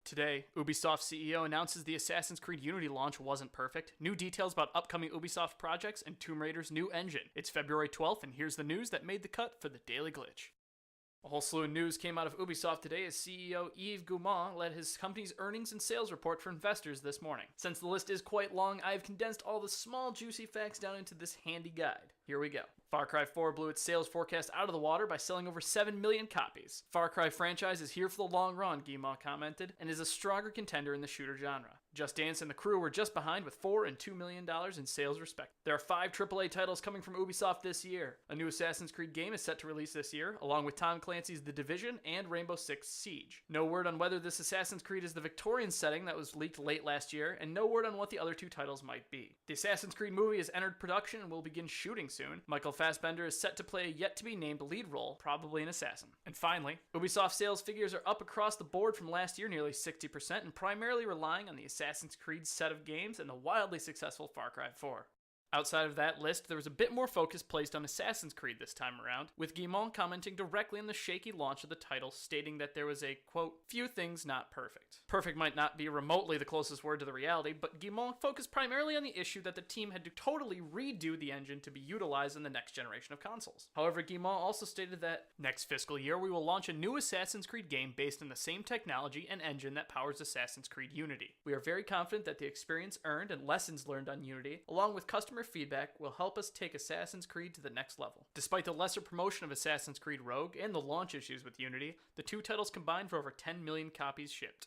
Today, Ubisoft CEO announces the Assassin's Creed Unity launch wasn't perfect, new details about upcoming Ubisoft projects, and Tomb Raider's new engine. It's February 12th, and here's the news that made the cut for the Daily Glitch. A whole slew of news came out of Ubisoft today as CEO Yves Guillemot led his company's earnings and sales report for investors this morning. Since the list is quite long, I have condensed all the small juicy facts down into this handy guide. Here we go. Far Cry 4 blew its sales forecast out of the water by selling over 7 million copies. Far Cry franchise is here for the long run, Guillemot commented, and is a stronger contender in the shooter genre. Just Dance and the crew were just behind with $4 and $2 million in sales respectively. There are 5 AAA titles coming from Ubisoft this year. A new Assassin's Creed game is set to release this year, along with Tom Clancy's The Division and Rainbow Six Siege. No word on whether this Assassin's Creed is the Victorian setting that was leaked late last year, and no word on what the other 2 titles might be. The Assassin's Creed movie has entered production and will begin shooting soon. Michael Fassbender is set to play a yet-to-be-named lead role, probably an assassin. And finally, Ubisoft sales figures are up across the board from last year, nearly 60%, and primarily relying on the Assassin's Creed set of games and the wildly successful Far Cry 4. Outside of that list, there was a bit more focus placed on Assassin's Creed this time around, with Guillemot commenting directly on the shaky launch of the title, stating that there was a, quote, few things not perfect. Perfect might not be remotely the closest word to the reality, but Guillemot focused primarily on the issue that the team had to totally redo the engine to be utilized in the next generation of consoles. However, Guillemot also stated that next fiscal year we will launch a new Assassin's Creed game based on the same technology and engine that powers Assassin's Creed Unity. We are very confident that the experience earned and lessons learned on Unity, along with customer feedback, will help us take Assassin's Creed to the next level. Despite the lesser promotion of Assassin's Creed Rogue and the launch issues with Unity, the 2 titles combined for over 10 million copies shipped.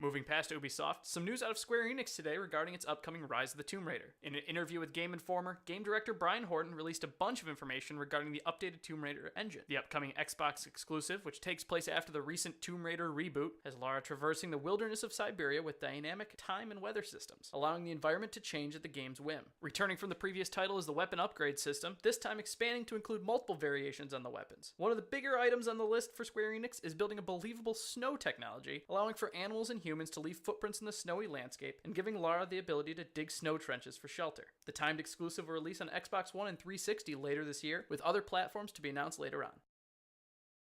Moving past Ubisoft, some news out of Square Enix today regarding its upcoming Rise of the Tomb Raider. In an interview with Game Informer, game director Brian Horton released a bunch of information regarding the updated Tomb Raider engine. The upcoming Xbox exclusive, which takes place after the recent Tomb Raider reboot, has Lara traversing the wilderness of Siberia with dynamic time and weather systems, allowing the environment to change at the game's whim. Returning from the previous title is the weapon upgrade system, this time expanding to include multiple variations on the weapons. One of the bigger items on the list for Square Enix is building a believable snow technology, allowing for animals and humans to leave footprints in the snowy landscape and giving Lara the ability to dig snow trenches for shelter. The timed exclusive will release on Xbox One and 360 later this year, with other platforms to be announced later on.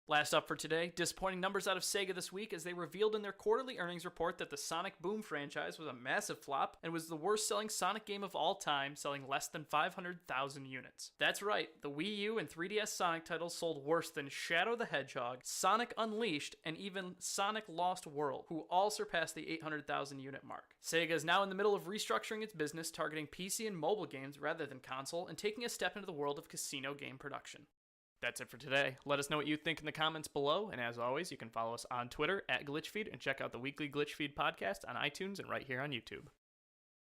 Last up for today, disappointing numbers out of Sega this week as they revealed in their quarterly earnings report that the Sonic Boom franchise was a massive flop and was the worst selling Sonic game of all time, selling less than 500,000 units. That's right, the Wii U and 3DS Sonic titles sold worse than Shadow the Hedgehog, Sonic Unleashed, and even Sonic Lost World, who all surpassed the 800,000 unit mark. Sega is now in the middle of restructuring its business, targeting PC and mobile games rather than console, and taking a step into the world of casino game production. That's it for today. Let us know what you think in the comments below, and as always, you can follow us on Twitter @GlitchFeed and check out the weekly GlitchFeed podcast on iTunes and right here on YouTube.